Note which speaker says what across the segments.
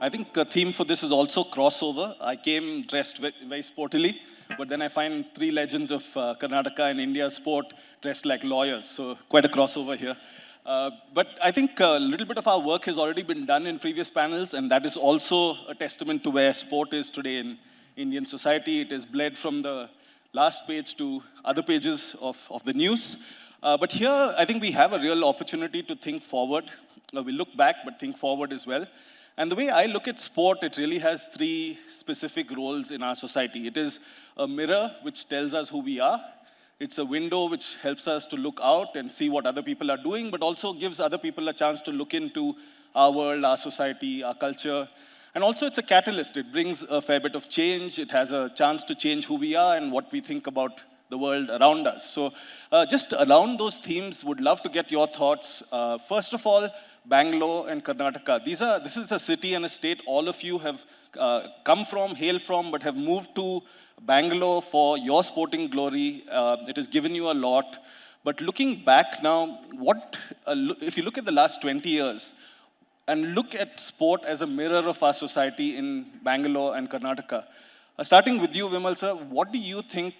Speaker 1: I think the theme for this is also crossover. I came dressed very sportily, but then I find three legends of Karnataka and India sport dressed like lawyers, so quite a crossover here. But I think a little bit of our work has already been done in previous panels, and that is also a testament to where sport is today in Indian society. It is bled from the last page to other pages of the news. But here, I think we have a real opportunity to think forward. We look back, but think forward as well. And the way I look at sport, it really has three specific roles in our society. It is a mirror which tells us who we are. It's a window which helps us to look out and see what other people are doing, but also gives other people a chance to look into our world, our society, our culture. And also it's a catalyst. It brings a fair bit of change. It has a chance to change who we are and what we think about the world around us. So just around those themes, would love to get your thoughts. First of all, Bangalore and Karnataka. This is a city and a state all of you have come from, hail from, but have moved to Bangalore for your sporting glory. It has given you a lot. But looking back now, if you look at the last 20 years and look at sport as a mirror of our society in Bangalore and Karnataka, starting with you, Vimal sir, what do you think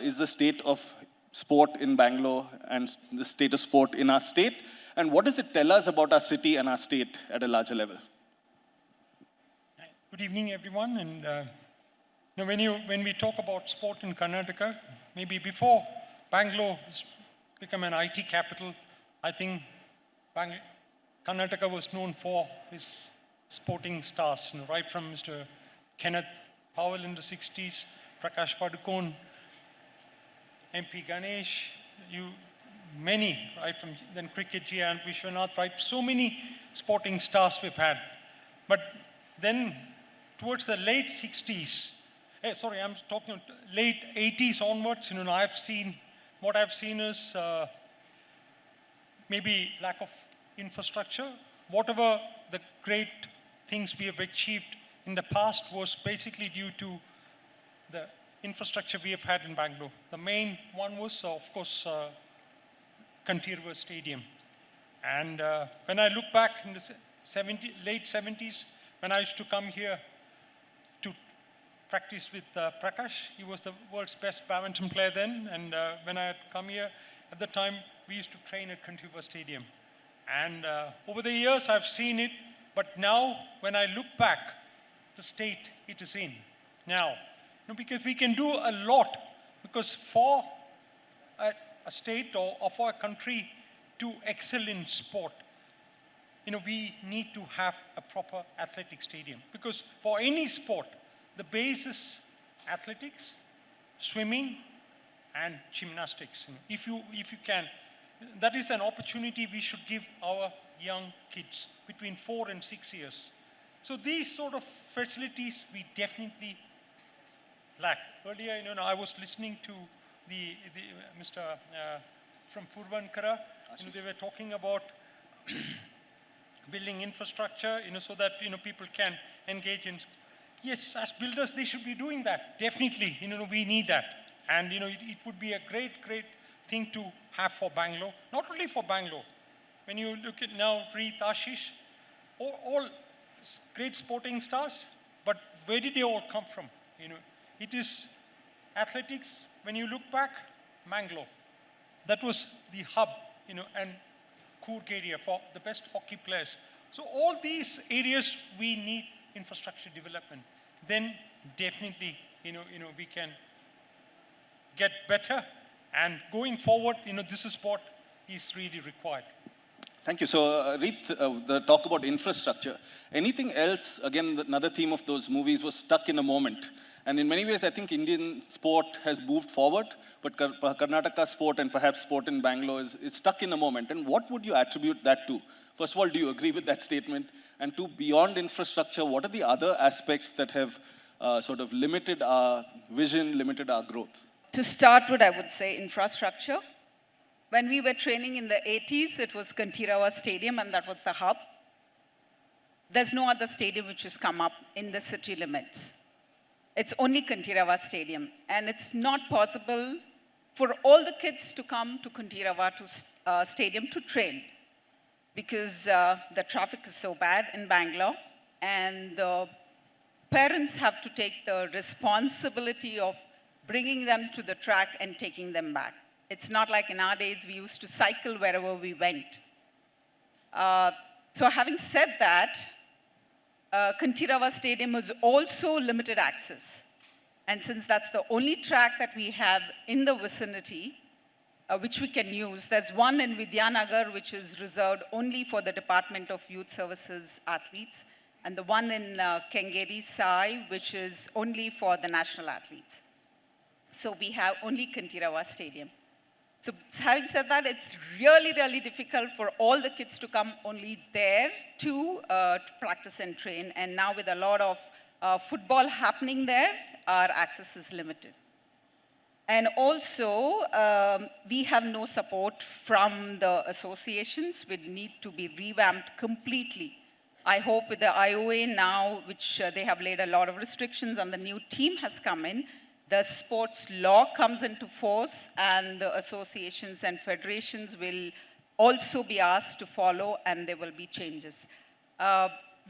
Speaker 1: is the state of sport in Bangalore and the state of sport in our state? And what does it tell us about our city and our state at a larger level?
Speaker 2: Good evening, everyone. And when we talk about sport in Karnataka, maybe before Bangalore has become an IT capital, I think Karnataka was known for its sporting stars, right from Mr. Kenneth Powell in the 60s, Prakash Padukone, MP Ganesh, many, right, from then cricket, Gian Vishwanath, right, so many sporting stars we've had. But then towards the late 60s, I'm talking late 80s onwards, what I've seen is maybe lack of infrastructure. Whatever the great things we have achieved in the past was basically due to the infrastructure we have had in Bangalore. The main one was, of course, Kantirva Stadium. And when I look back in the late 70s, when I used to come here to practice with Prakash, he was the world's best badminton player then. And when I had come here, at the time, we used to train at Kantirva Stadium. And over the years, I've seen it. But now, when I look back, the state it is in now, because we can do a lot. Because for a state or for a country to excel in sport, we need to have a proper athletic stadium. Because for any sport, the base is athletics, swimming, and gymnastics. If you can, that is an opportunity we should give our young kids between 4 and 6 years. So these sort of facilities we definitely lack. Earlier, I was listening to the Mr. From Purvankara, they were talking about building infrastructure, so that people can engage in. Yes, as builders, they should be doing that. Definitely, we need that, and it would be a great thing to have for Bangalore. Not only for Bangalore. When you look at now, Reeth, Ashish, all great sporting stars, but where did they all come from? It is athletics. When you look back, Mangalore, that was the hub, and Coorg area for the best hockey players. So all these areas we need infrastructure development. Then definitely, we can get better. And going forward, this is what is really required.
Speaker 1: Thank you. So, Reeth, the talk about infrastructure. Anything else? Again, another theme of those movies was stuck in a moment. And in many ways, I think Indian sport has moved forward, but Karnataka sport and perhaps sport in Bangalore is stuck in a moment. And what would you attribute that to? First of all, do you agree with that statement? And two, beyond infrastructure, what are the other aspects that have sort of limited our vision, limited our growth?
Speaker 3: To start with, I would say infrastructure. When we were training in the 80s, it was Kantirava Stadium, and that was the hub. There's no other stadium which has come up in the city limits. It's only Kantirava Stadium. And it's not possible for all the kids to come to Kantirava Stadium to train, because the traffic is so bad in Bangalore. and the parents have to take the responsibility of bringing them to the track and taking them back. It's not like in our days we used to cycle wherever we went. So having said that, Kantirava Stadium is also limited access. And since that's the only track that we have in the vicinity, which we can use, there's one in Vidyanagar, which is reserved only for the Department of Youth Services athletes, and the one in Kengeri Sai, which is only for the national athletes. So we have only Kantirava Stadium. So having said that, it's really, really difficult for all the kids to come only there to practice and train. And now with a lot of football happening there, our access is limited. And also, we have no support from the associations, which need to be revamped completely. I hope with the IOA now, which they have laid a lot of restrictions and the new team has come in, the sports law comes into force and the associations and federations will also be asked to follow and there will be changes.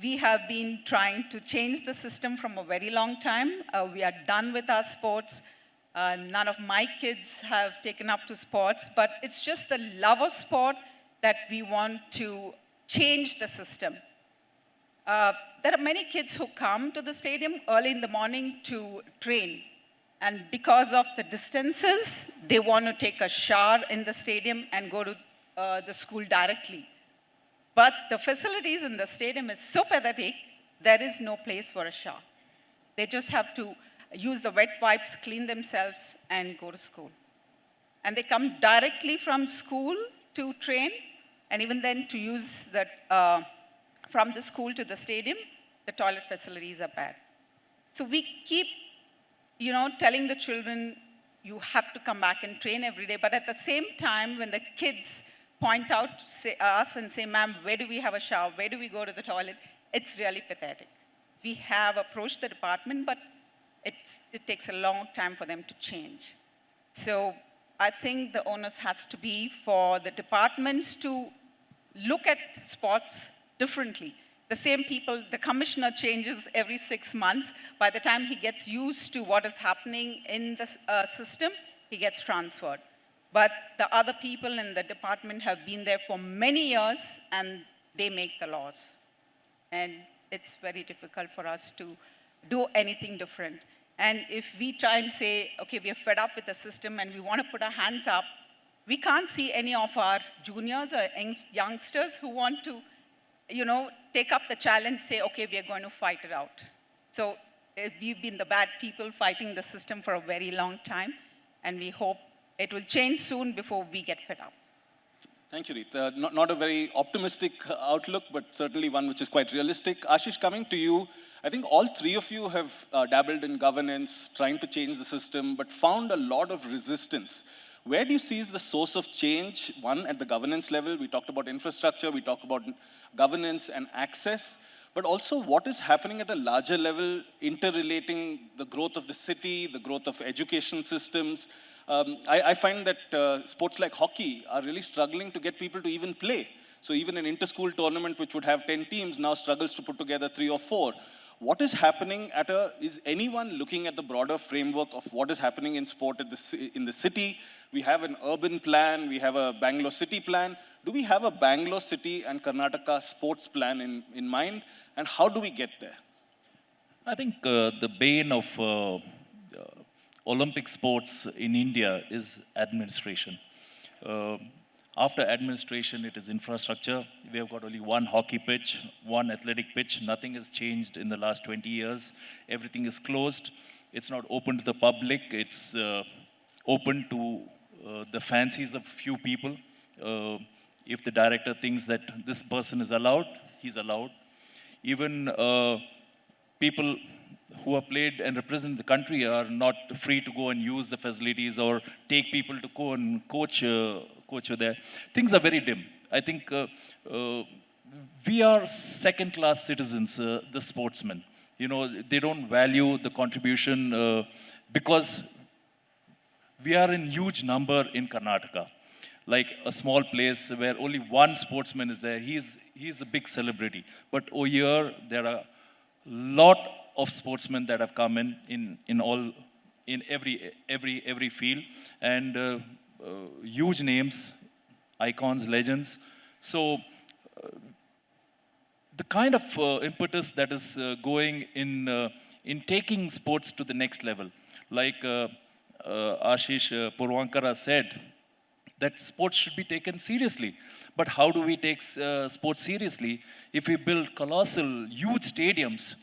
Speaker 3: We have been trying to change the system from a very long time. We are done with our sports. None of my kids have taken up to sports, but it's just the love of sport that we want to change the system. There are many kids who come to the stadium early in the morning to train. And because of the distances, they want to take a shower in the stadium and go to the school directly. But the facilities in the stadium is so pathetic, there is no place for a shower. They just have to use the wet wipes, clean themselves, and go to school. And they come directly from school to train, and even then to use that from the school to the stadium, the toilet facilities are bad. So we keep telling the children, you have to come back and train every day. But at the same time, when the kids point out to us and say, ma'am, where do we have a shower? Where do we go to the toilet? It's really pathetic. We have approached the department, but it takes a long time for them to change. So I think the onus has to be for the departments to look at sports differently. The same people, the commissioner changes every 6 months. By the time he gets used to what is happening in the system, he gets transferred. But the other people in the department have been there for many years, and they make the laws. And it's very difficult for us to do anything different. And if we try and say, okay, we are fed up with the system and we want to put our hands up, we can't see any of our juniors or youngsters who want to take up the challenge, say, okay, we are going to fight it out. So we've been the bad people fighting the system for a very long time, and we hope it will change soon before we get fed up.
Speaker 1: Thank you, Reeth. Not a very optimistic outlook, but certainly one which is quite realistic. Ashish, coming to you, I think all three of you have dabbled in governance, trying to change the system, but found a lot of resistance. Where do you see is the source of change? One, at the governance level, we talked about infrastructure, we talked about governance and access, but also what is happening at a larger level, interrelating the growth of the city, the growth of education systems. I find that sports like hockey are really struggling to get people to even play. So even an inter-school tournament which would have 10 teams now struggles to put together 3 or 4. What is happening is anyone looking at the broader framework of what is happening in sport in the city? We have an urban plan, we have a Bangalore city plan. Do we have a Bangalore city and Karnataka sports plan in mind? And how do we get there?
Speaker 4: I think the bane of Olympic sports in India is administration. After administration, it is infrastructure. We have got only one hockey pitch, one athletic pitch. Nothing has changed in the last 20 years. Everything is closed. It's not open to the public. It's open to the fancies of few people. If the director thinks that this person is allowed, he's allowed. Even people who have played and represent the country are not free to go and use the facilities or take people to go and coach there. Things are very dim. I think we are second-class citizens, the sportsmen. They don't value the contribution because we are in huge number in Karnataka. Like a small place where only one sportsman is there, he's a big celebrity. But over here, there are lot of sportsmen that have come in every field, and huge names, icons, legends. So the kind of impetus that is going in taking sports to the next level, like Ashish Purvankara said, that sports should be taken seriously. But how do we take sports seriously if we build colossal, huge stadiums,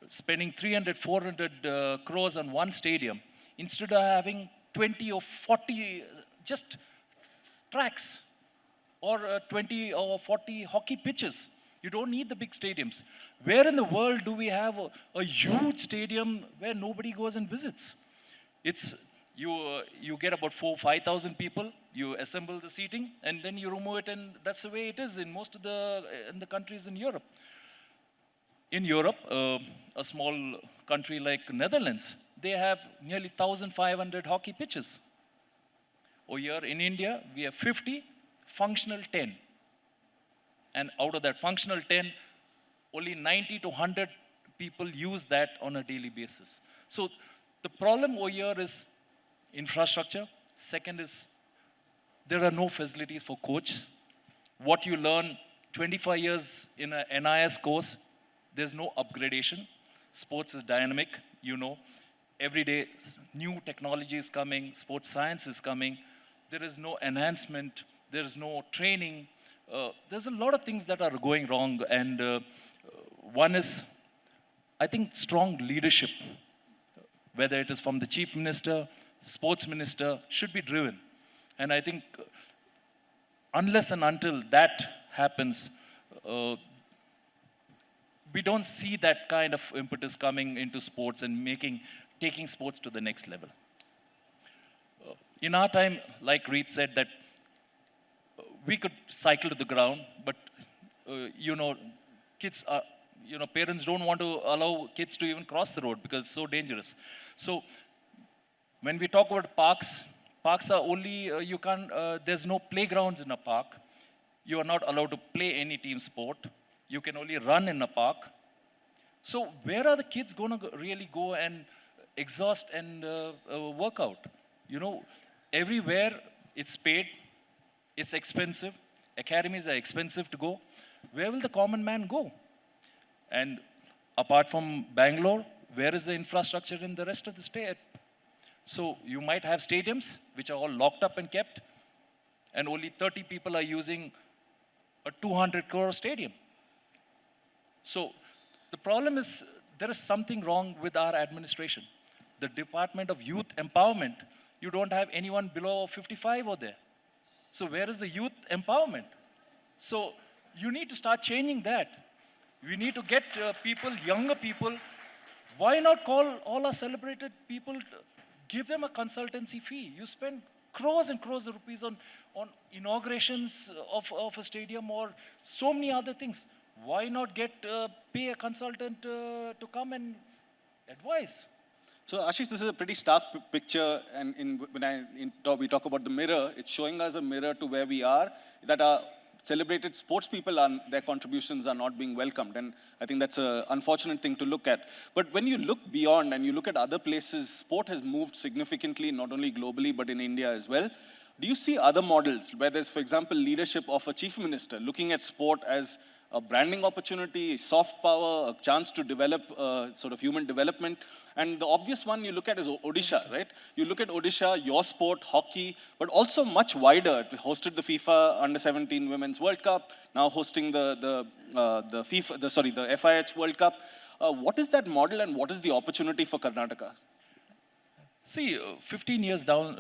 Speaker 4: spending 300, 400 crores on one stadium, instead of having 20 or 40 just tracks, or 20 or 40 hockey pitches? You don't need the big stadiums. Where in the world do we have a huge stadium where nobody goes and visits? It's you get about 5,000 people, you assemble the seating, and then you remove it, and that's the way it is in most of the countries in Europe. In Europe, a small country like Netherlands, they have nearly 1,500 hockey pitches. Over here in India, we have 50, functional 10. And out of that functional 10, only 90 to 100 people use that on a daily basis. So the problem over here is infrastructure. Second is there are no facilities for coach. What you learn 25 years in an NIS course, there's no upgradation. Sports is dynamic, you know. Every day, new technology is coming, sports science is coming. There is no enhancement, there is no training. There's a lot of things that are going wrong, and one is, I think, strong leadership, whether it is from the chief minister, sports minister, should be driven. And I think unless and until that happens, we don't see that kind of impetus coming into sports and taking sports to the next level. In our time, like Reeth said, that we could cycle to the ground, but kids are, parents don't want to allow kids to even cross the road because it's so dangerous. So when we talk about parks are only, there's no playgrounds in a park. You are not allowed to play any team sport. You can only run in a park. So where are the kids going to really go and exhaust and work out? Everywhere it's paid, it's expensive. Academies are expensive to go. Where will the common man go? And apart from Bangalore, where is the infrastructure in the rest of the state? So you might have stadiums which are all locked up and kept, and only 30 people are using a 200 crore stadium. So the problem is there is something wrong with our administration. The Department of Youth Empowerment, you don't have anyone below 55 over there. So where is the youth empowerment? So you need to start changing that. We need to get younger people. Why not call all our celebrated people, give them a consultancy fee? You spend crores and crores of rupees on inaugurations of a stadium or so many other things. Why not pay a consultant to come and advise?
Speaker 1: So Ashish, this is a pretty stark picture, and we talk about the mirror, it's showing us a mirror to where we are, that our celebrated sports people, their contributions are not being welcomed, and I think that's an unfortunate thing to look at. But when you look beyond and you look at other places, sport has moved significantly, not only globally, but in India as well. Do you see other models where there's, for example, leadership of a chief minister looking at sport as a branding opportunity, soft power, a chance to develop sort of human development? And the obvious one you look at is Odisha, right? You look at Odisha, your sport, hockey, but also much wider. It hosted the FIFA Under-17 Women's World Cup, now hosting the FIH World Cup. What is that model, and what is the opportunity for Karnataka?
Speaker 4: See, 15 years down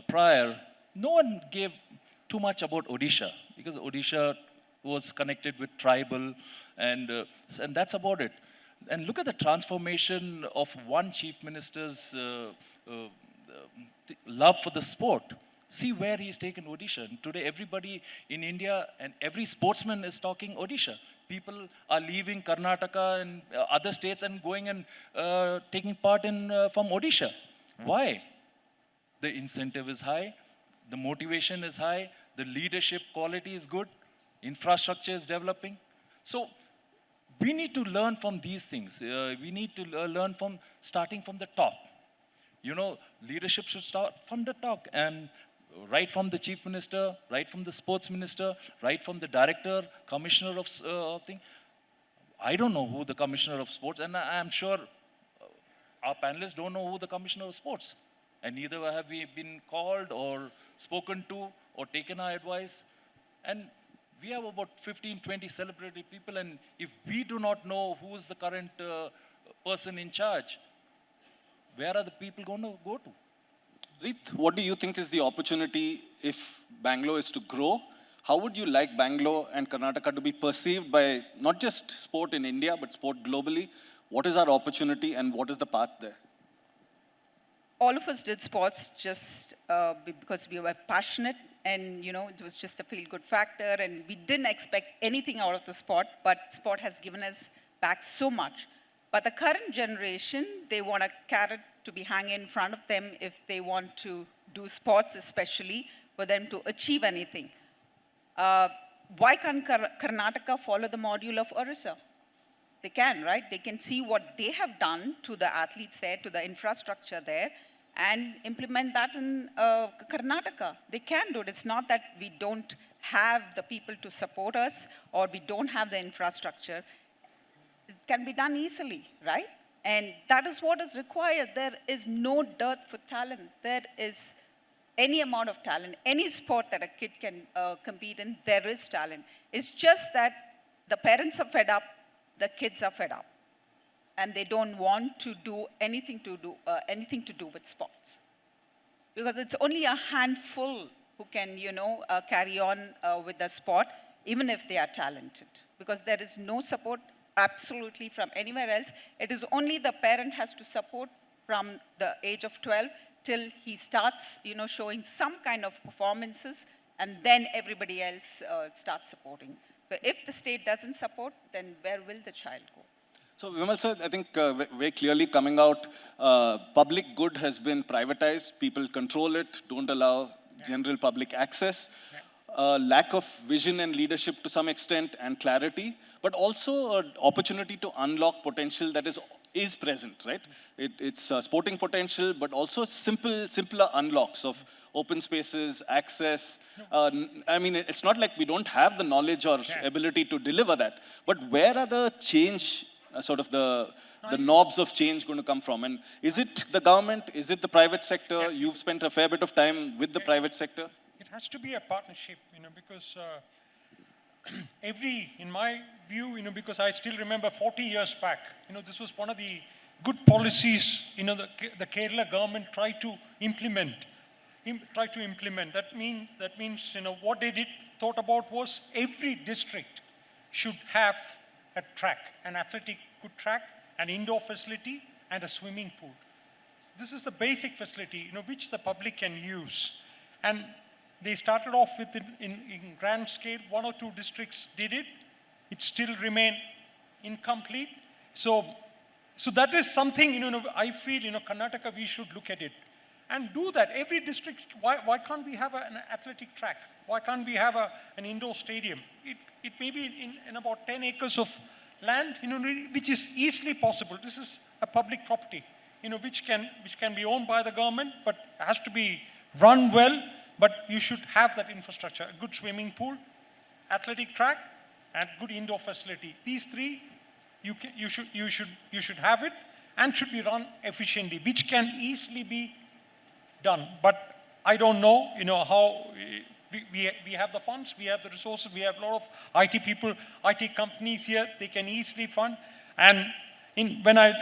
Speaker 4: prior, no one gave too much about Odisha, because Odisha was connected with tribal, and that's about it. And look at the transformation of one chief minister's love for the sport. See where he's taken Odisha. And today, everybody in India and every sportsman is talking Odisha. People are leaving Karnataka and other states and going and taking part from Odisha. Why? The incentive is high, the motivation is high, the leadership quality is good, infrastructure is developing. So we need to learn from these things. We need to learn from starting from the top. You know, leadership should start from the top, and right from the chief minister, right from the sports minister, right from the director, commissioner of thing. I don't know who the commissioner of sports, and I'm sure our panelists don't know who the commissioner of sports. And neither have we been called or spoken to or taken our advice. And we have about 15, 20 celebrity people, and if we do not know who is the current person in charge, where are the people going to go to?
Speaker 1: Reeth, what do you think is the opportunity if Bangalore is to grow? How would you like Bangalore and Karnataka to be perceived by not just sport in India, but sport globally? What is our opportunity and what is the path there?
Speaker 3: All of us did sports just because we were passionate, and it was just a feel-good factor, and we didn't expect anything out of the sport, but sport has given us back so much. But the current generation, they want a carrot to be hanging in front of them if they want to do sports, especially for them to achieve anything. Why can't Karnataka follow the module of Orissa? They can, right? They can see what they have done to the athletes there, to the infrastructure there, and implement that in Karnataka. They can do it. It's not that we don't have the people to support us or we don't have the infrastructure. It can be done easily, right? And that is what is required. There is no dearth for talent. There is any amount of talent. Any sport that a kid can compete in, there is talent. It's just that the parents are fed up, the kids are fed up, and they don't want to do anything to do with sports, because it's only a handful who can carry on with the sport, even if they are talented, because there is no support absolutely from anywhere else. It is only the parent has to support from the age of 12 till he starts showing some kind of performances, and then everybody else starts supporting. So if the state doesn't support, then where will the child go?
Speaker 1: So Vimal sir, I think very clearly coming out, public good has been privatized. People control it, don't allow general public access. Lack of vision and leadership to some extent and clarity, but also an opportunity to unlock potential that is present, right? It's sporting potential, but also simpler unlocks of open spaces, access. I mean, it's not like we don't have the knowledge or ability to deliver that, but where are the change, sort of the knobs of change going to come from? And is it the government? Is it the private sector? You've spent a fair bit of time with the private sector.
Speaker 2: It has to be a partnership, because in my view, because I still remember 40 years back, this was one of the good policies, the Kerala government tried to implement. That means, what they thought about was every district should have a track, an athletic good track, an indoor facility, and a swimming pool. This is the basic facility, which the public can use. And they started off with it in grand scale. 1 or 2 districts did it. It still remained incomplete. So that is something, I feel, Karnataka, we should look at it and do that. Every district, why can't we have an athletic track? Why can't we have an indoor stadium? It may be in about 10 acres of land, which is easily possible. This is a public property, which can be owned by the government, but has to be run well. But you should have that infrastructure: a good swimming pool, athletic track, and good indoor facility. These 3, you should have it, and should be run efficiently, which can easily be done. But I don't know, how we have the funds, we have the resources, we have a lot of IT people, IT companies here. They can easily fund. And when I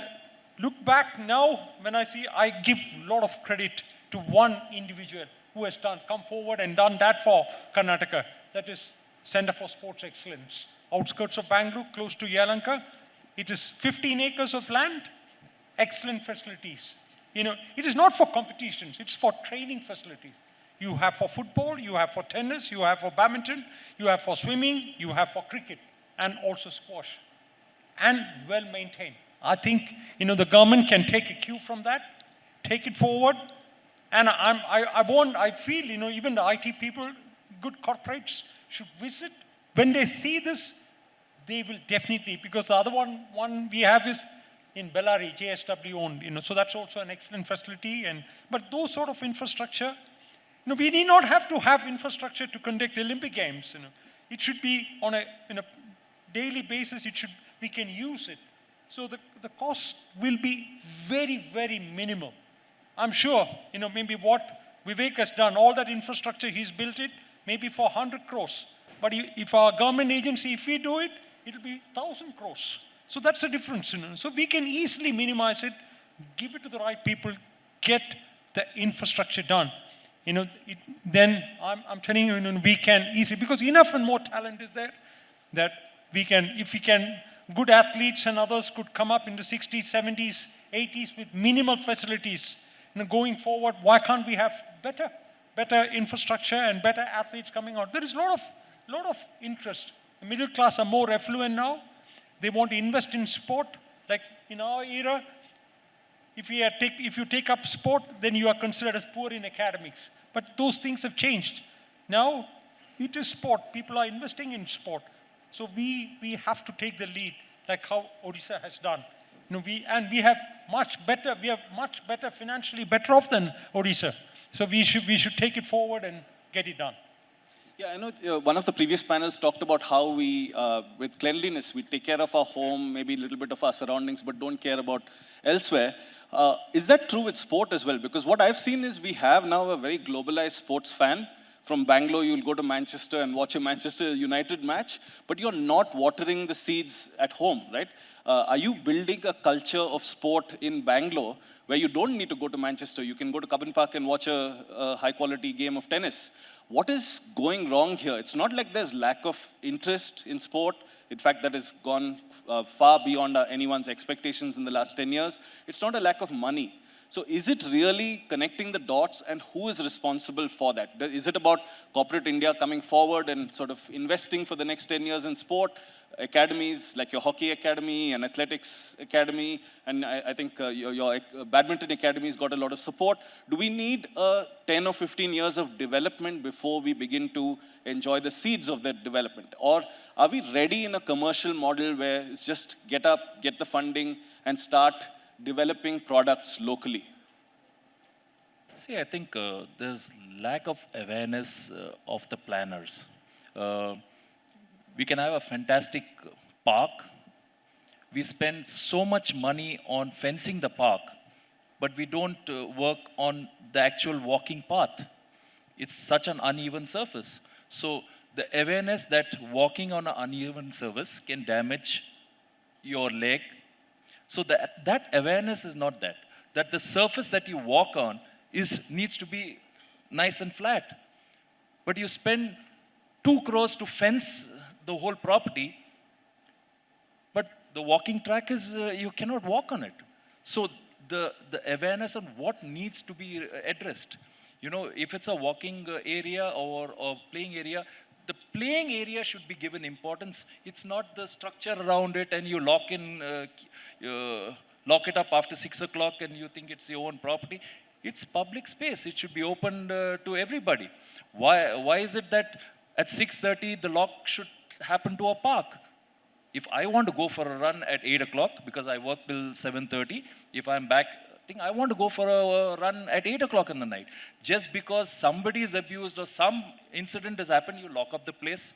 Speaker 2: look back now, when I see, I give a lot of credit to one individual who has come forward and done that for Karnataka. That is Center for Sports Excellence. Outskirts of Bangalore, close to Yelahanka. It is 15 acres of land, excellent facilities. It is not for competitions, it's for training facilities. You have for football, you have for tennis, you have for badminton, you have for swimming, you have for cricket, and also squash. And well maintained. I think, the government can take a cue from that, take it forward. And I feel, even the IT people, good corporates should visit. When they see this, they will definitely, because the other one we have is in Ballal, JSW owned, so that's also an excellent facility. But those sort of infrastructure, we need not have to have infrastructure to conduct Olympic Games. It should be on a daily basis. We can use it. So the cost will be very, very minimal. I'm sure, maybe what Vivek has done, all that infrastructure, he's built it, maybe for 100 crores. But if our government agency, if we do it, it'll be 1,000 crores. So that's the difference. So we can easily minimize it, give it to the right people, get the infrastructure done. Then I'm telling you, we can easily, because enough and more talent is there that we can, if we can, good athletes and others could come up into 60s, 70s, 80s with minimal facilities. Going forward, why can't we have better infrastructure and better athletes coming out? There is a lot of interest. The middle class are more affluent now. They want to invest in sport. Like in our era, if you take up sport, then you are considered as poor in academics. But those things have changed. Now, it is sport. People are investing in sport. So we have to take the lead, like how Odisha has done. We have much better financially better off than Odisha. So we should take it forward and get it done.
Speaker 1: Yeah, I know one of the previous panels talked about how we, with cleanliness, we take care of our home, maybe a little bit of our surroundings, but don't care about elsewhere. Is that true with sport as well? Because what I've seen is we have now a very globalized sports fan. From Bangalore, you'll go to Manchester and watch a Manchester United match, but you're not watering the seeds at home, right? Are you building a culture of sport in Bangalore where you don't need to go to Manchester? You can go to Cubbon Park and watch a high-quality game of tennis. What is going wrong here? It's not like there's lack of interest in sport. In fact, that has gone far beyond anyone's expectations in the last 10 years. It's not a lack of money. So is it really connecting the dots, and who is responsible for that? Is it about corporate India coming forward and sort of investing for the next 10 years in sport? Academies like your hockey academy and athletics academy, and I think your badminton academy's got a lot of support. Do we need 10 or 15 years of development before we begin to enjoy the seeds of that development? Or are we ready in a commercial model where it's just get up, get the funding, and start developing products locally?
Speaker 4: See, I think there's lack of awareness of the planners. We can have a fantastic park. We spend so much money on fencing the park, but we don't work on the actual walking path. It's such an uneven surface. So the awareness that walking on an uneven surface can damage your leg. So that awareness is not that the surface that you walk on needs to be nice and flat. But you spend 2 crores to fence the whole property, but the walking track is, you cannot walk on it. So the awareness on what needs to be addressed. If it's a walking area or playing area, the playing area should be given importance. It's not the structure around it and you lock it up after 6 o'clock and you think it's your own property. It's public space. It should be opened to everybody. Why is it that at 6:30 the lock should happen to a park? If I want to go for a run at 8 o'clock, because I work till 7:30, if I'm back, I want to go for a run at 8 o'clock in the night. Just because somebody is abused or some incident has happened, you lock up the place.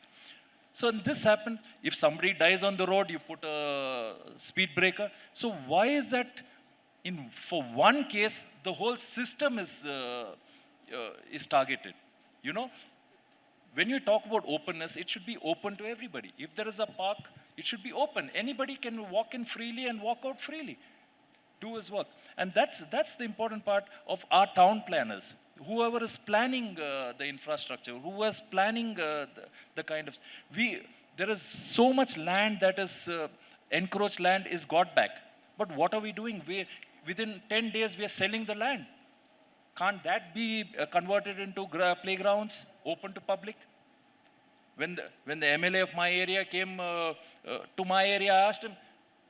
Speaker 4: So this happened. If somebody dies on the road, you put a speed breaker. So why is that for one case, the whole system is targeted? When you talk about openness, it should be open to everybody. If there is a park, it should be open. Anybody can walk in freely and walk out freely, do his work. And that's the important part of our town planners. Whoever is planning the infrastructure, who is planning the kind of... There is so much land that is encroached land is got back. But what are we doing? Within 10 days, we are selling the land. Can't that be converted into playgrounds, open to public? When the MLA of my area came to my area, I asked him,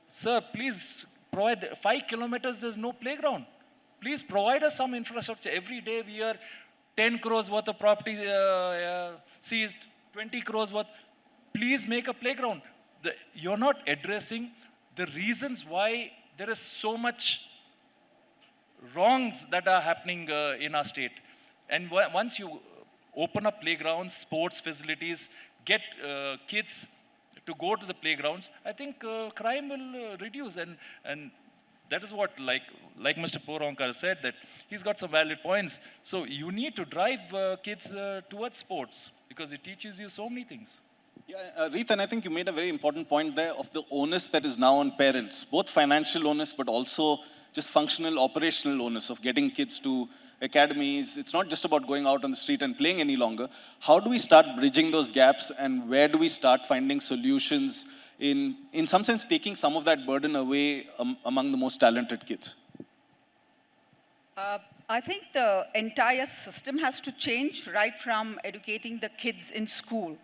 Speaker 4: sir, please provide 5 kilometers, there's no playground. Please provide us some infrastructure. Every day we are 10 crores worth of property seized, 20 crores worth. Please make a playground. you're not addressing the reasons why there is so much wrongs that are happening in our state. And once you open up playgrounds, sports facilities, get kids to go to the playgrounds, I think crime will reduce. And that is what, like Mr. Poronkar said, that he's got some valid points. So you need to drive kids towards sports because it teaches you so many things.
Speaker 1: Yeah, Reeth, and I think you made a very important point there of the onus that is now on parents, both financial onus, but also just functional, operational onus of getting kids to academies. It's not just about going out on the street and playing any longer. How do we start bridging those gaps, and where do we start finding solutions in some sense, taking some of that burden away among the most talented kids?
Speaker 3: I think the entire system has to change, right from educating the kids in school.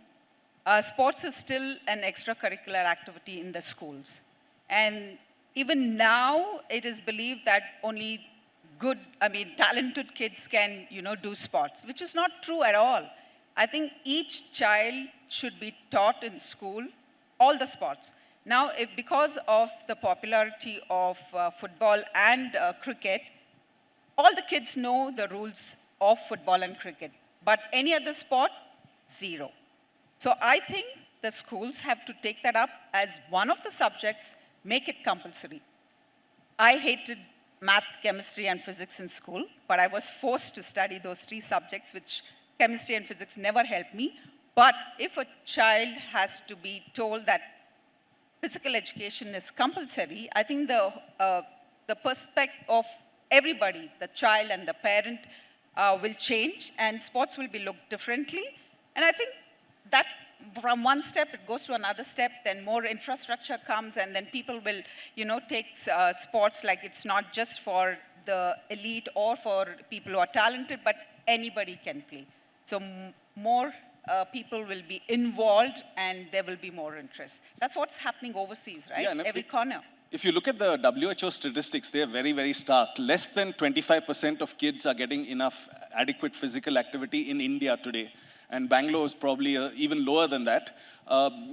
Speaker 3: Sports is still an extracurricular activity in the schools. And even now, it is believed that only talented kids can, do sports, which is not true at all. I think each child should be taught in school all the sports. Now, because of the popularity of football and cricket, all the kids know the rules of football and cricket, but any other sport, zero. So I think the schools have to take that up as one of the subjects, make it compulsory. I hated math, chemistry, and physics in school, but I was forced to study those three subjects, which chemistry and physics never helped me. But if a child has to be told that physical education is compulsory, I think the perspective of everybody, the child and the parent, will change, and sports will be looked differently. And I think that from one step, it goes to another step, then more infrastructure comes, and then people will, take sports like it's not just for the elite or for people who are talented, but anybody can play. So more people will be involved, and there will be more interest. That's what's happening overseas, right?
Speaker 1: Yeah,
Speaker 3: Every corner.
Speaker 1: If you look at the WHO statistics, they are very, very stark. Less than 25% of kids are getting enough adequate physical activity in India today. And Bangalore is probably even lower than that.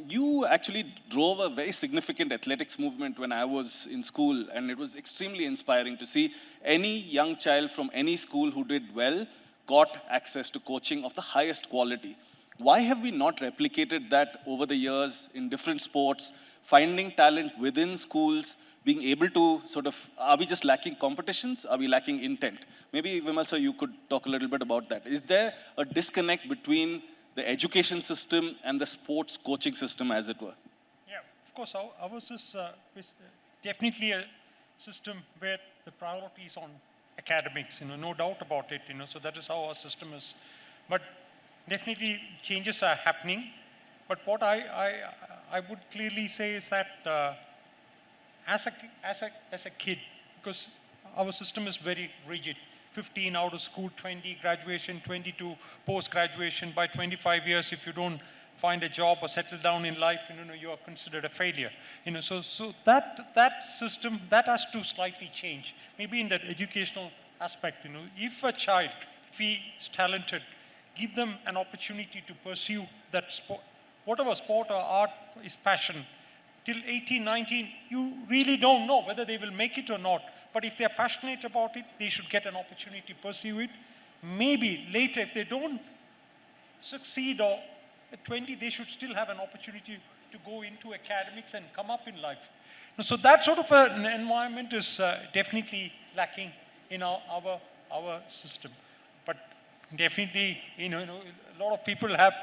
Speaker 1: You actually drove a very significant athletics movement when I was in school, and it was extremely inspiring to see any young child from any school who did well got access to coaching of the highest quality. Why have we not replicated that over the years in different sports, finding talent within schools, being able to are we just lacking competitions? Are we lacking intent? Maybe, Vimal sir, you could talk a little bit about that. Is there a disconnect between the education system and the sports coaching system, as it were?
Speaker 2: Yeah, of course, ours is definitely a system where the priority is on academics, no doubt about it, so that is how our system is. But definitely changes are happening. But what I would clearly say is that as a kid, because our system is very rigid, 15 out of school, 20 graduation, 22 post-graduation. By 25 years, if you don't find a job or settle down in life, you are considered a failure. So that system, that has to slightly change. Maybe in that educational aspect, if a child, if he is talented, give them an opportunity to pursue that sport, whatever sport or art is passion. Till 18, 19, you really don't know whether they will make it or not. But if they're passionate about it, they should get an opportunity to pursue it. Maybe later, if they don't succeed, or at 20, they should still have an opportunity to go into academics and come up in life. So that sort of an environment is definitely lacking in our system. But definitely, a lot of people have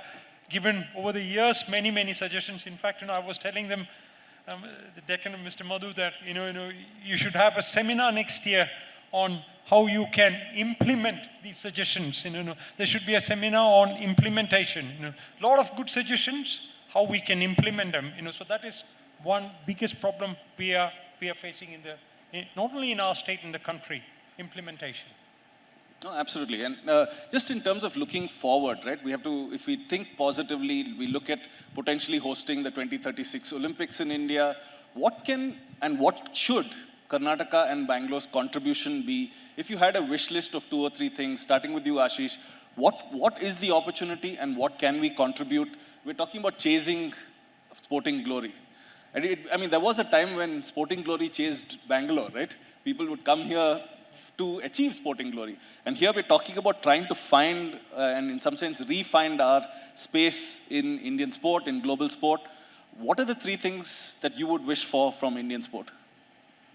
Speaker 2: given over the years many suggestions. In fact, I was telling them, the Deccan of Mr. Madhu, that you should have a seminar next year on how you can implement these suggestions. There should be a seminar on implementation. A lot of good suggestions, how we can implement them. So that is one biggest problem we are facing not only in our state, in the country, implementation.
Speaker 1: No, absolutely. And just in terms of looking forward, right, we have to, if we think positively, we look at potentially hosting the 2036 Olympics in India. What can and what should Karnataka and Bangalore's contribution be? If you had a wish list of 2 or 3 things, starting with you, Ashish, what is the opportunity and what can we contribute? We're talking about chasing sporting glory. I mean, there was a time when Sporting Glory chased Bangalore, right? People would come here to achieve Sporting Glory. And here we're talking about trying to find and in some sense re-find our space in Indian sport, in global sport. What are the three things that you would wish for from Indian sport?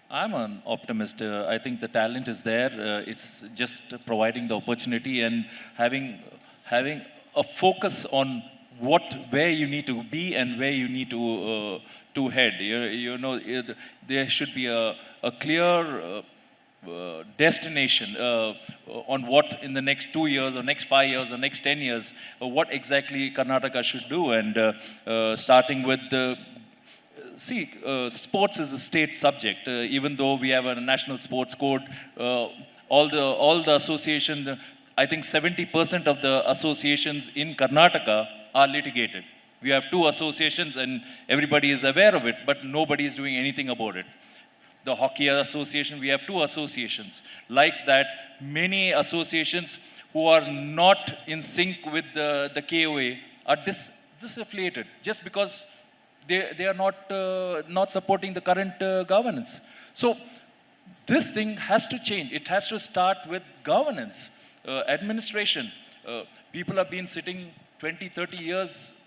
Speaker 4: I'm an optimist. I think the talent is there. It's just providing the opportunity and having a focus on where you need to be and where you need to head. There should be a clear destination on what in the next 2 years or next 5 years or next 10 years, what exactly Karnataka should do, and starting with sports is a state subject. Even though we have a national sports code, all the association, I think 70% of the associations in Karnataka are litigated. We have 2 associations and everybody is aware of it, but nobody is doing anything about it. The Hockey Association, we have 2 associations. Like that, many associations who are not in sync with the KOA are disaffiliated just because they are not supporting the current governance. So this thing has to change. It has to start with governance, administration. People have been sitting 20, 30 years.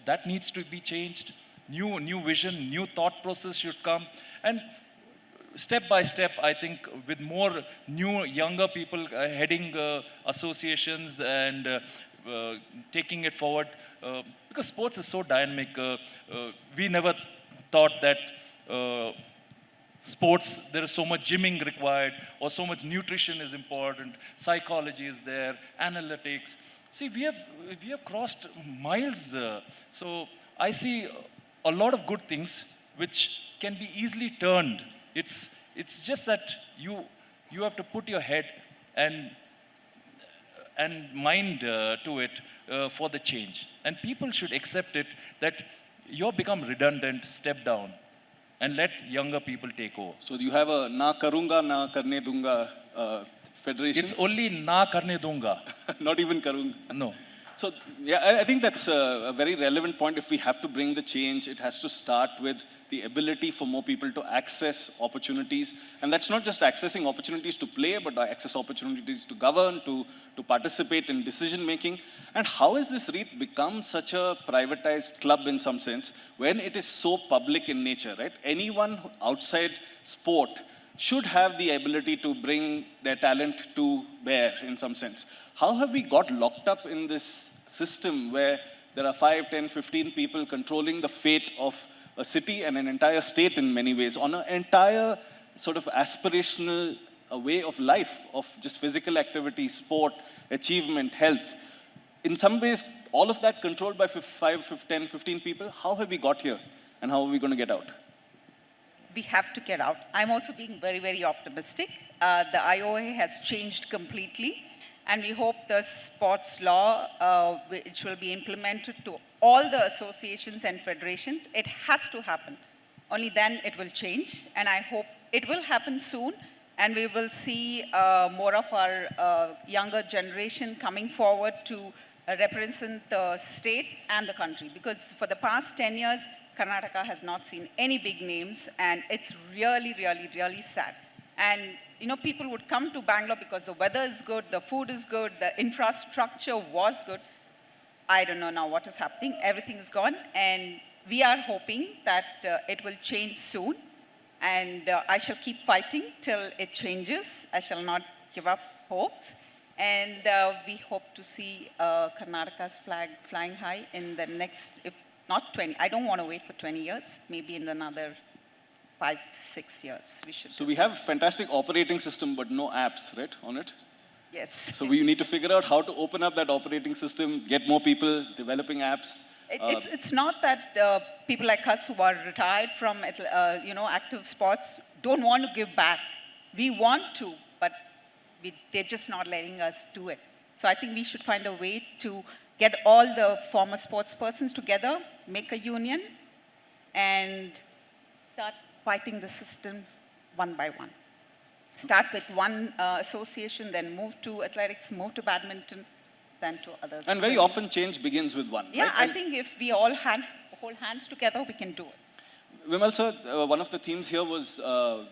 Speaker 4: That needs to be changed. New vision, new thought process should come. And step by step, I think, with more younger people heading associations and taking it forward, because sports is so dynamic. We never thought that sports, there is so much gymming required, or so much nutrition is important, psychology is there, analytics. See, we have crossed miles. So I see a lot of good things which can be easily turned. It's just that you have to put your head and mind to it for the change. And people should accept it that you've become redundant, step down, and let younger people take over.
Speaker 1: So do you have a na karunga, na karne dunga federation?
Speaker 4: It's only na karne dunga.
Speaker 1: Not even karunga.
Speaker 4: No.
Speaker 1: So yeah, I think that's a very relevant point. If we have to bring the change, it has to start with the ability for more people to access opportunities. And that's not just accessing opportunities to play, but access opportunities to govern, to participate in decision making. And how has this Reeth become such a privatized club in some sense when it is so public in nature, right? Anyone outside sport should have the ability to bring their talent to bear in some sense. How have we got locked up in this system where there are 5, 10, 15 people controlling the fate of a city and an entire state in many ways on an entire sort of aspirational way of life, of just physical activity, sport, achievement, health? In some ways, all of that controlled by 5, 10, 15 people. How have we got here and how are we going to get out?
Speaker 3: We have to get out. I'm also being very, very optimistic. The IOA has changed completely, and we hope the sports law, which will be implemented to all the associations and federations, it has to happen. Only then it will change, and I hope it will happen soon, and we will see more of our younger generation coming forward to represent the state and the country. Because for the past 10 years, Karnataka has not seen any big names, and it's really, really, really sad. And people would come to Bangalore because the weather is good, the food is good, the infrastructure was good. I don't know now what is happening. Everything is gone, and we are hoping that it will change soon. And I shall keep fighting till it changes. I shall not give up hopes. And we hope to see Karnataka's flag flying high in the next, if not 20, I don't want to wait for 20 years, maybe in another 5, 6 years. We should.
Speaker 1: So we have fantastic operating system, but no apps, right, on it?
Speaker 3: Yes.
Speaker 1: So we need to figure out how to open up that operating system, get more people developing apps.
Speaker 3: It's not that people like us who are retired from active sports don't want to give back. We want to, but they're just not letting us do it. So I think we should find a way to get all the former sports persons together, make a union, and start fighting the system one by one. Start with one association, then move to athletics, move to badminton, then to others.
Speaker 1: And very often change begins with one.
Speaker 3: Yeah,
Speaker 1: right?
Speaker 3: I think if we all hold hands together, we can do it.
Speaker 1: Vimal sir, one of the themes here was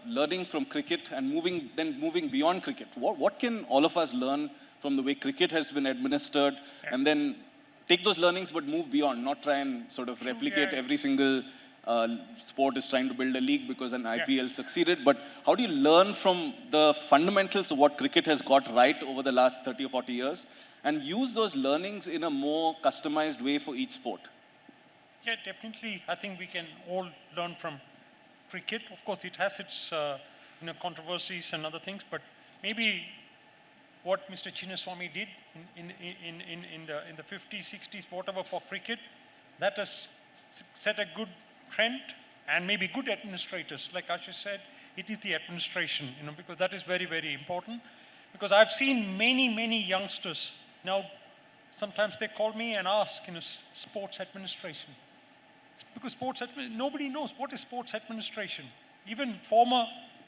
Speaker 1: learning from cricket and moving beyond cricket. What can all of us learn from the way cricket has been administered, and then take those learnings but move beyond, not try and sort of replicate every single sport is trying to build a league because an IPL succeeded, but how do you learn from the fundamentals of what cricket has got right over the last 30 or 40 years and use those learnings in a more customized way for each sport?
Speaker 2: Yeah, definitely. I think we can all learn from cricket. Of course, it has its controversies and other things, but maybe what Mr. Chinnaswamy did in the 50s, 60s, whatever for cricket, that has set a good trend, and maybe good administrators. Like Ashish said, it is the administration, because that is very, very important. Because I've seen many youngsters now. Sometimes they call me and ask, sports administration. Because nobody knows what is sports administration. Even former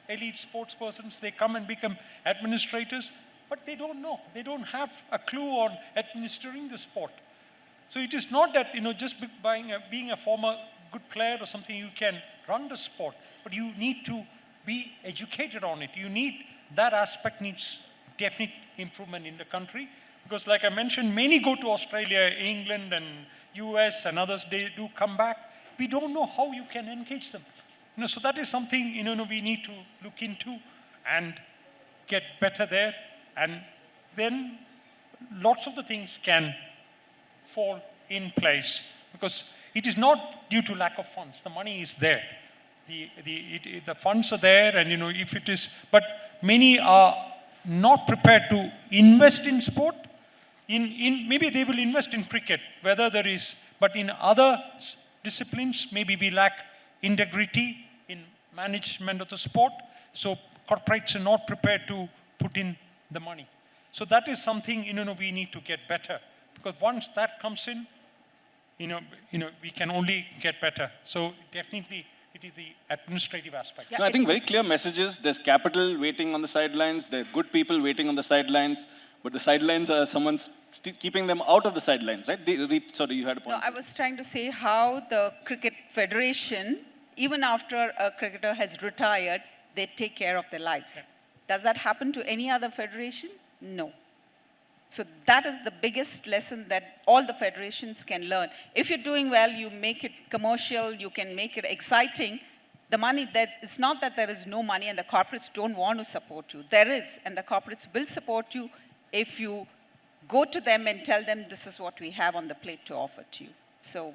Speaker 2: elite sports persons, they come and become administrators, but they don't know. They don't have a clue on administering the sport. So it is not that, just being a former good player or something, you can run the sport, but you need to be educated on it. That aspect needs definite improvement in the country. Because like I mentioned, many go to Australia, England and US and others, they do come back. We don't know how you can engage them. So that is something, we need to look into and get better there. And then lots of the things can fall in place, because it is not due to lack of funds. The money is there. The funds are there, and if it is, but many are not prepared to invest in sport. Maybe they will invest in cricket, whether there is, but in other disciplines, maybe we lack integrity in management of the sport. So corporates are not prepared to put in the money. So that is something, we need to get better, because once that comes in, we can only get better. So definitely, it is the administrative aspect.
Speaker 1: Yeah, no, I think very clear messages. There's capital waiting on the sidelines. There are good people waiting on the sidelines. But the sidelines are someone's keeping them out of the sidelines, right? Reeth, sorry, you had a point.
Speaker 3: No, I was trying to say how the Cricket Federation, even after a cricketer has retired, they take care of their lives. Yeah. Does that happen to any other federation? No. So that is the biggest lesson that all the federations can learn. If you're doing well, you make it commercial, you can make it exciting. The money, it's not that there is no money and the corporates don't want to support you. There is, and the corporates will support you if you go to them and tell them this is what we have on the plate to offer to you. So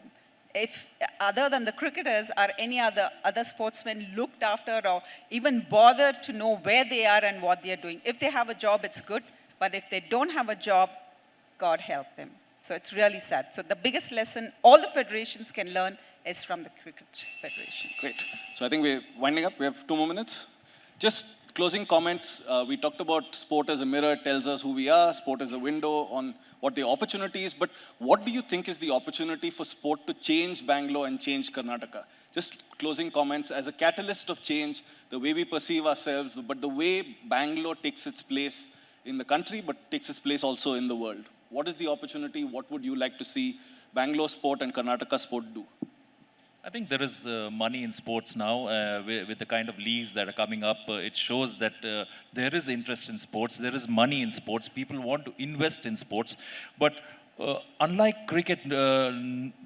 Speaker 3: if other than the cricketers, are any other sportsmen looked after or even bothered to know where they are and what they are doing? If they have a job, it's good. But if they don't have a job, God help them. So it's really sad. So the biggest lesson all the federations can learn is from the Cricket Federation.
Speaker 1: Great. So I think we're winding up. We have 2 more minutes. Just closing comments. We talked about sport as a mirror. It tells us who we are. Sport as a window on what the opportunity is. But what do you think is the opportunity for sport to change Bangalore and change Karnataka? Just closing comments as a catalyst of change, the way we perceive ourselves, but the way Bangalore takes its place in the country, but takes its place also in the world. What is the opportunity? What would you like to see Bangalore sport and Karnataka sport do?
Speaker 4: I think there is money in sports now with the kind of leagues that are coming up. It shows that there is interest in sports. There is money in sports. People want to invest in sports. But unlike cricket,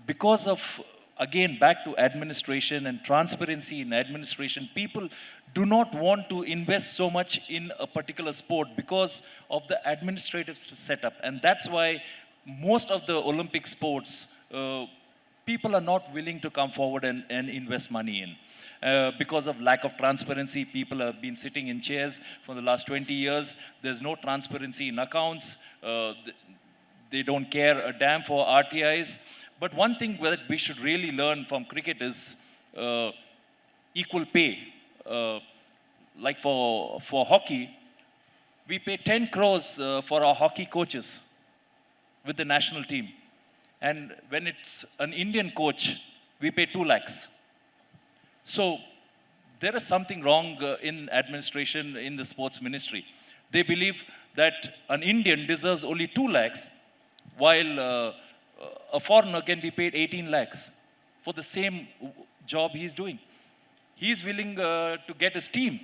Speaker 4: because of, again, back to administration and transparency in administration, people do not want to invest so much in a particular sport because of the administrative setup. And that's why most of the Olympic sports, people are not willing to come forward and invest money in. Because of lack of transparency, people have been sitting in chairs for the last 20 years. There's no transparency in accounts. They don't care a damn for RTIs. But one thing that we should really learn from cricket is equal pay. Like for hockey, we pay 10 crores for our hockey coaches with the national team. And when it's an Indian coach, we pay 2 lakhs. So there is something wrong in administration in the sports ministry. They believe that an Indian deserves only 2 lakhs, while a foreigner can be paid 18 lakhs for the same job he's doing. He's willing to get his team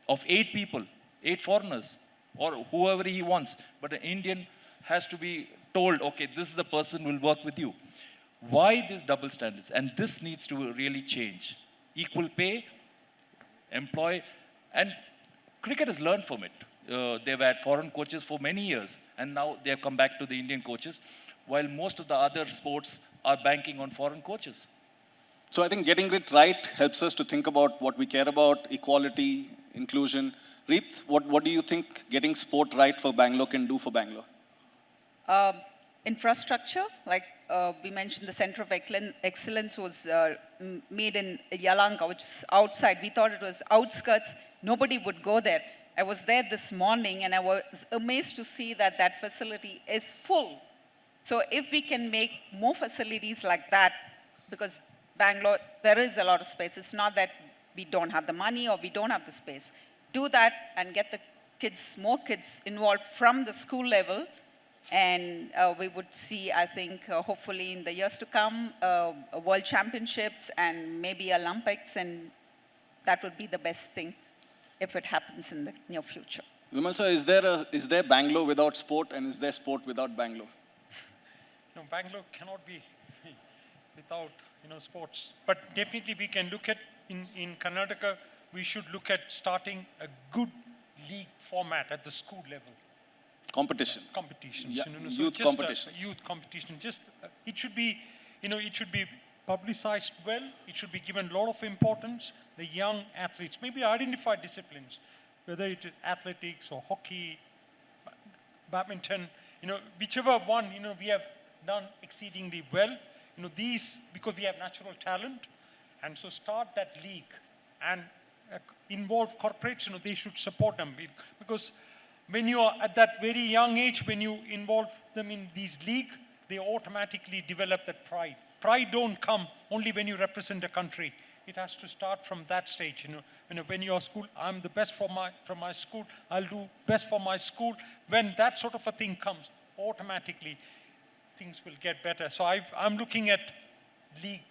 Speaker 4: of 8 people, 8 foreigners, or whoever he wants. But an Indian has to be told, okay, this is the person who will work with you. Why these double standards? And this needs to really change. Equal pay, employ, and cricket has learned from it. They've had foreign coaches for many years, and now they have come back to the Indian coaches, while most of the other sports are banking on foreign coaches.
Speaker 1: So I think getting it right helps us to think about what we care about, equality, inclusion. Reeth, what do you think getting sport right for Bangalore can do for Bangalore?
Speaker 3: Infrastructure, like we mentioned, the Center of Excellence was made in Yalanka, which is outside. We thought it was outskirts. Nobody would go there. I was there this morning and I was amazed to see that that facility is full. So if we can make more facilities like that, because Bangalore, there is a lot of space. It's not that we don't have the money or we don't have the space. Do that and get the kids, more kids involved from the school level. And we would see, I think, hopefully in the years to come, World Championships and maybe Olympics, and that would be the best thing if it happens in the near future.
Speaker 1: Vimal sir, is there Bangalore without sport, and is there sport without Bangalore?
Speaker 2: No, Bangalore cannot be without sports. But definitely we can look at, in Karnataka, we should look at starting a good league format at the school level.
Speaker 1: Competitions.
Speaker 2: Yeah, so
Speaker 1: youth competitions.
Speaker 2: Youth competition. Just it should be, it should be publicized well. It should be given a lot of importance. The young athletes, maybe identify disciplines, whether it is athletics or hockey, badminton. Whichever one we have done exceedingly well. These, because we have natural talent, and so start that league and involve corporates. They should support them, because when you are at that very young age, when you involve them in these league, they automatically develop that pride. Pride don't come only when you represent a country. It has to start from that stage. When you're school, I'm the best from my school. I'll do best for my school. When that sort of a thing comes, automatically things will get better. So I'm looking at leagues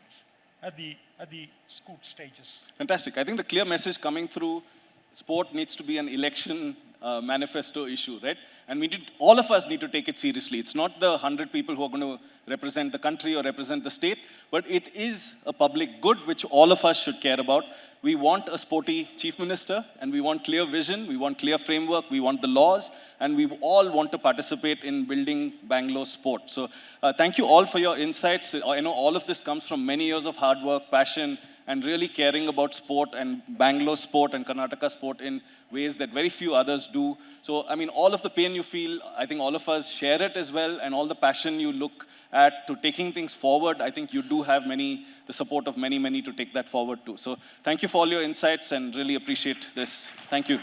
Speaker 2: at the school stages.
Speaker 1: Fantastic. I think the clear message coming through, sport needs to be an election manifesto issue, right? And all of us need to take it seriously. It's not the 100 people who are going to represent the country or represent the state, but it is a public good which all of us should care about. We want a sporty chief minister, and we want clear vision, we want clear framework, we want the laws, and we all want to participate in building Bangalore sport. So thank you all for your insights. I know all of this comes from many years of hard work, passion, and really caring about sport and Bangalore sport and Karnataka sport in ways that very few others do. So, I mean, all of the pain you feel, I think all of us share it as well, and all the passion you look at to taking things forward, I think you do have the support of many to take that forward too. So, thank you for all your insights and really appreciate this. Thank you.